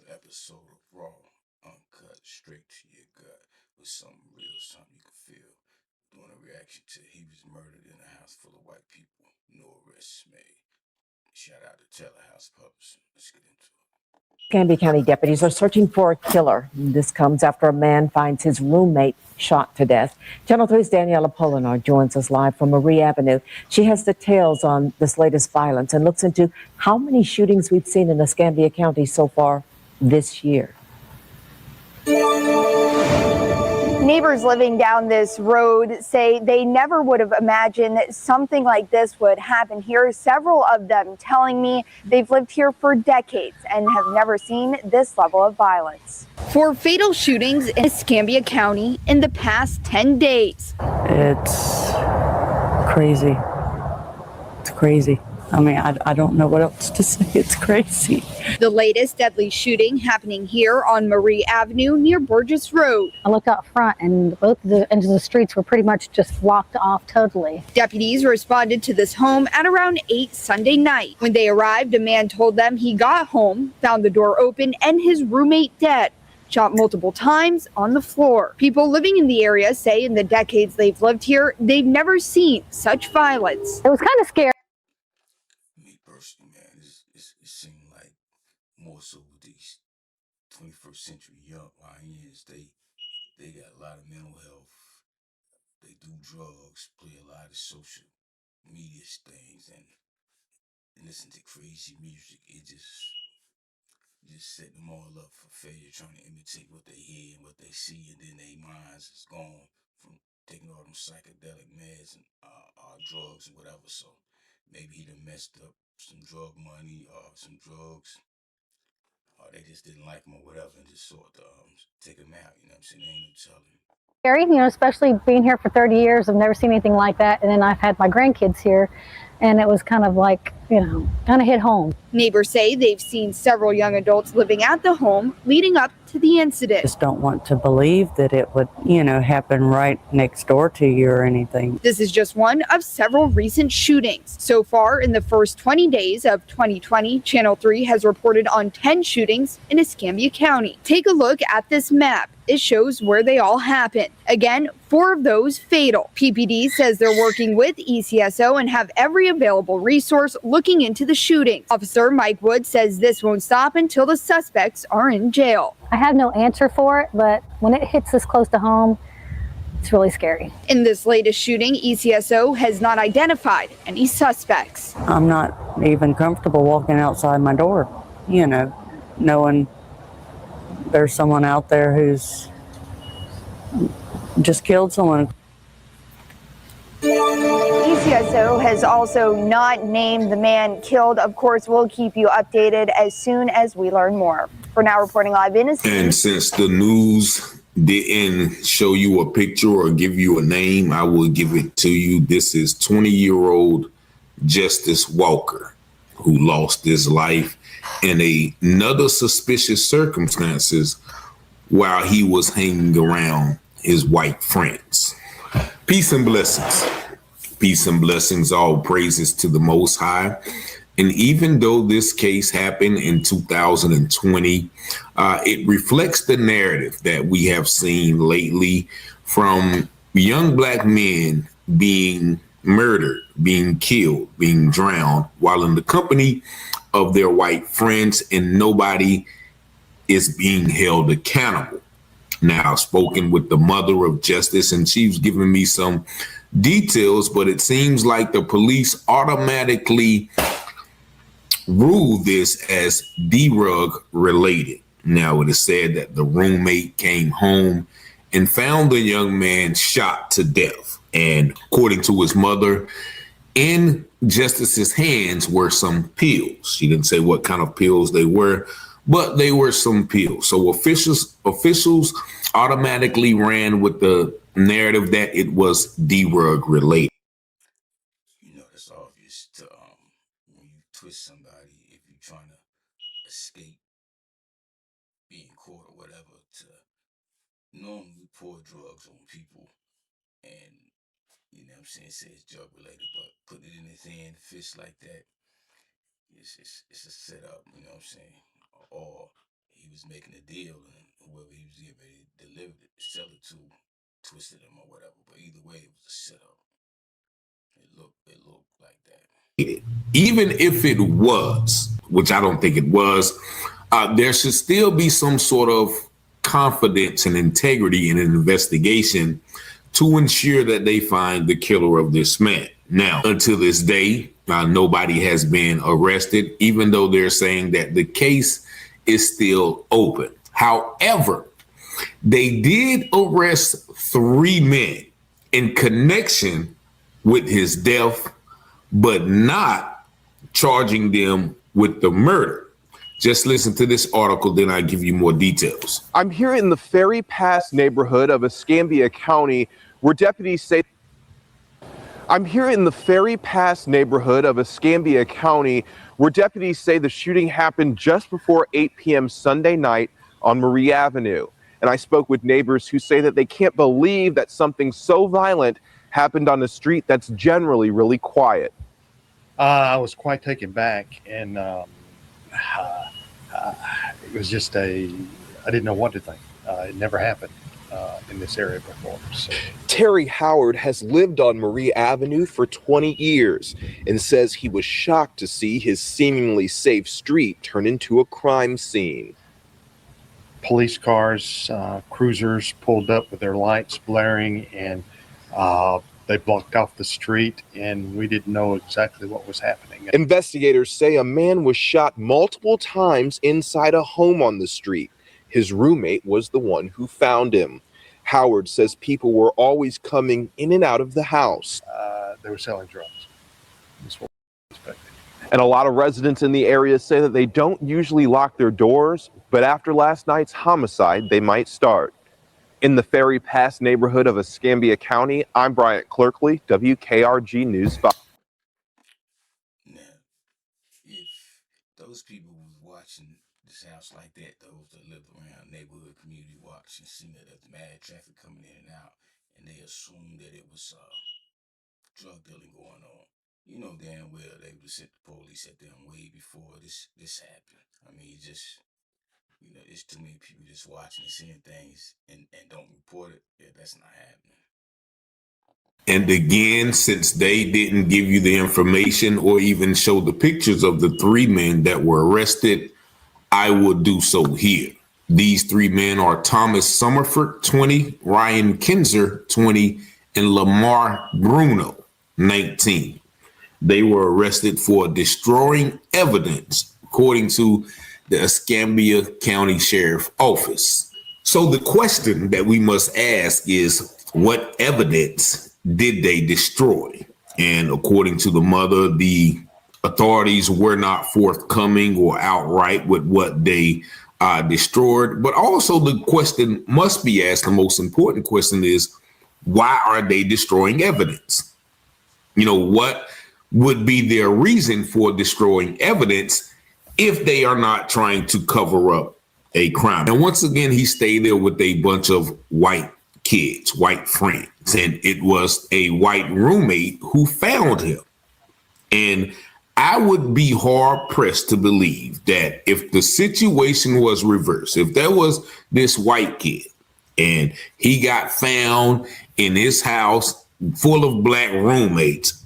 episode of Raw, uncut, straight to your gut, with something real, something you can feel. Doing a reaction to He Was Murdered in a House Full of White People, No Arrests Made. Shout out to Teller House Publishing. Let's get into it. Escambia County deputies are searching for a killer. This comes after a man finds his roommate shot to death. Channel 3's Daniela Polinar joins us live from Marie Avenue. She has details on this latest violence and looks into how many shootings we've seen in Escambia County so far this year. Neighbors living down this road say they never would have imagined something like this would happen here. Several of them telling me they've lived here for decades and have never seen this level of violence. 4 fatal shootings in Escambia County in the past 10 days. It's crazy. It's crazy. I mean, I don't know what else to say. It's crazy. The latest deadly shooting happening here on Marie Avenue near Burgess Road. I looked out front and both the ends of the streets were pretty much just blocked off totally. Deputies responded to this home at around 8 Sunday night. When they arrived, a man told them he got home, found the door open, and his roommate dead. Shot multiple times on the floor. People living in the area say in the decades they've lived here, they've never seen such violence. It was kind of scary. Me personally, man, it seemed like more so with these 21st century young YNs, they got a lot of mental health. They do drugs, play a lot of social media things, and listen to crazy music. It just set them all up for failure, trying to imitate what they hear and what they see, and then their minds is gone from taking all them psychedelic meds and drugs and whatever. So maybe he done messed up some drug money or some drugs, or they just didn't like him or whatever, and just sort of take him out. You know what I'm saying? They ain't no telling. Scary, especially being here for 30 years. I've never seen anything like that. And then I've had my grandkids here, and it was kind of like, kind of hit home. Neighbors say they've seen several young adults living at the home leading up to the incident. Just don't want to believe that it would, happen right next door to you or anything. This is just one of several recent shootings. So far, in the first 20 days of 2020, Channel 3 has reported on 10 shootings in Escambia County. Take a look at this map. It shows where they all happened. Again, 4 of those fatal. PPD says they're working with ECSO and have every available resource looking into the shooting. Officer Mike Wood says this won't stop until the suspects are in jail. I have no answer for it, but when it hits this close to home, it's really scary. In this latest shooting, ECSO has not identified any suspects. I'm not even comfortable walking outside my door, knowing there's someone out there who's just killed someone. ECSO has also not named the man killed. Of course, we'll keep you updated as soon as we learn more. For now, reporting live in And since the news didn't show you a picture or give you a name, I will give it to you. This is 20-year-old Justis Walker, who lost his life in another suspicious circumstances while he was hanging around his white friends. Peace and blessings. Peace and blessings, all praises to the Most High. And even though this case happened in 2020, it reflects the narrative that we have seen lately from young black men being murdered, being killed, being drowned, while in the company of their white friends, and nobody is being held accountable. Now, I've spoken with the mother of Justis, and she's giving me some details, but it seems like the police automatically rule this as drug related. Now, it is said that the roommate came home and found the young man shot to death. And according to his mother, in Justis's hands were some pills. She didn't say what kind of pills they were, but they were some pills. So officials automatically ran with the narrative that it was drug related. It's obvious to when you twist somebody, if you're trying to escape being caught or whatever, to normally pour drugs on people, and what I'm saying, say it's drug related, but putting it in his hand, fist like that, it's a setup. You know what I'm saying? Or he he was making a deal, and whoever he was getting ready to deliver it, sell it to, twisted him or whatever. But either way, it was a setup. It looked like that. Even if it was, which I don't think it was, there should still be some sort of confidence and integrity in an investigation to ensure that they find the killer of this man. Now, until this day, nobody has been arrested, even though they're saying that the case is still open. However, they did arrest 3 men in connection with his death, but not charging them with the murder. Just listen to this article, then I give you more details. I'm here in the Ferry Pass neighborhood of Escambia County, where deputies say the shooting happened just before 8 p.m. Sunday night on Marie Avenue. And I spoke with neighbors who say that they can't believe that something so violent happened on a street that's generally really quiet. I was quite taken back, and it was just I didn't know what to think. It never happened in this area before. So. Terry Howard has lived on Marie Avenue for 20 years and says he was shocked to see his seemingly safe street turn into a crime scene. Police cars, cruisers pulled up with their lights blaring, and they blocked off the street, and we didn't know exactly what was happening. Investigators say a man was shot multiple times inside a home on the street. His roommate was the one who found him. Howard says people were always coming in and out of the house. They were selling drugs. That's what we expected. And a lot of residents in the area say that they don't usually lock their doors, but after last night's homicide, they might start. In the Ferry Pass neighborhood of Escambia County, I'm Bryant Clerkley, WKRG News 5. Now, if those people was watching this house like that, those that lived around neighborhood community watch and seen that there's mad traffic coming in and out, and they assumed that it was drug dealing going on, you know damn well they would have sent the police at them way before this happened. I mean, there's too many people just watching and seeing things and don't report it. Yeah, that's not happening. And again, since they didn't give you the information or even show the pictures of the 3 men that were arrested, I will do so here. These 3 men are Thomas Summerford, 20, Ryan Kinzer, 20, and Lamar Bruno, 19. They were arrested for destroying evidence, according to the Escambia County Sheriff Office. So the question that we must ask is, what evidence did they destroy? And according to the mother, the authorities were not forthcoming or outright with what they destroyed. But also the question must be asked, the most important question is, why are they destroying evidence? What would be their reason for destroying evidence if they are not trying to cover up a crime? And once again, he stayed there with a bunch of white kids, white friends, and it was a white roommate who found him. And I would be hard pressed to believe that if the situation was reversed, if there was this white kid and he got found in his house full of black roommates,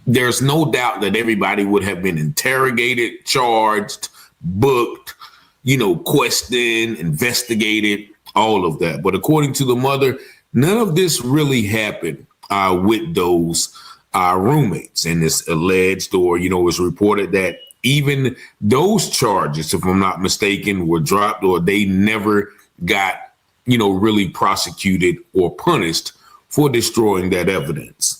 there's no doubt that everybody would have been interrogated, charged, booked, questioned, investigated, all of that. But according to the mother, none of this really happened with those roommates. And it's alleged, or, it's reported that even those charges, if I'm not mistaken, were dropped, or they never got, really prosecuted or punished for destroying that evidence.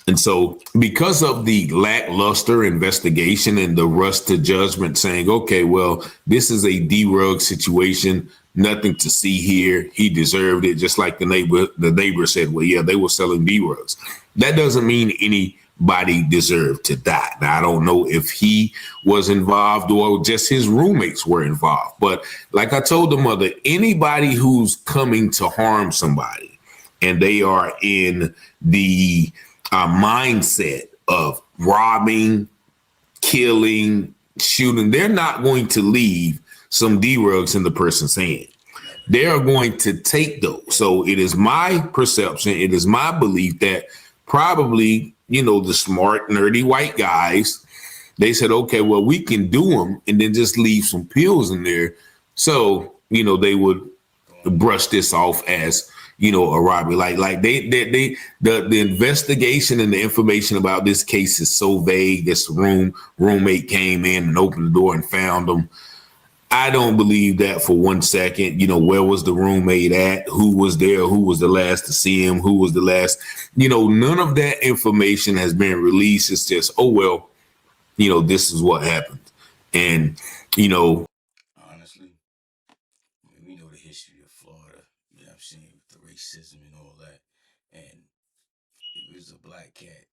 And so because of the lackluster investigation and the rush to judgment saying, okay, well, this is a D-Rug situation, nothing to see here, he deserved it, just like the neighbor said, well, yeah, they were selling D-Rugs. That doesn't mean anybody deserved to die. Now, I don't know if he was involved or just his roommates were involved. But like I told the mother, anybody who's coming to harm somebody and they are in the mindset of robbing, killing, shooting, they're not going to leave some D-rugs in the person's hand. They are going to take those. So it is my perception, it is my belief that probably, the smart, nerdy white guys, they said, okay, well, we can do them and then just leave some pills in there. So, they would brush this off as, a robbery. Like the investigation and the information about this case is so vague. This roommate came in and opened the door and found them. I don't believe that for 1 second. Where was the roommate at? Who was there? Who was the last to see him? Who was the last? None of that information has been released. It's just, oh, well, this is what happened. And, Honestly, we know the history of Florida, you know what I'm saying, with the racism and all that. And if it was a black cat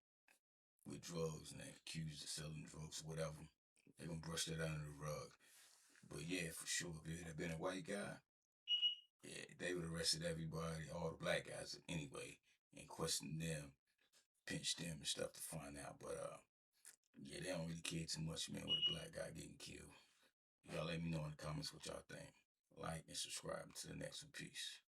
with drugs and they accused of selling drugs or whatever, they're going to brush that under the rug. But yeah, for sure, if it had been a white guy, yeah, they would have arrested everybody, all the black guys anyway, and questioned them, pinched them and stuff to find out. But yeah, they don't really care too much, man, with a black guy getting killed. Y'all let me know in the comments what y'all think. Like and subscribe to the next one. Peace.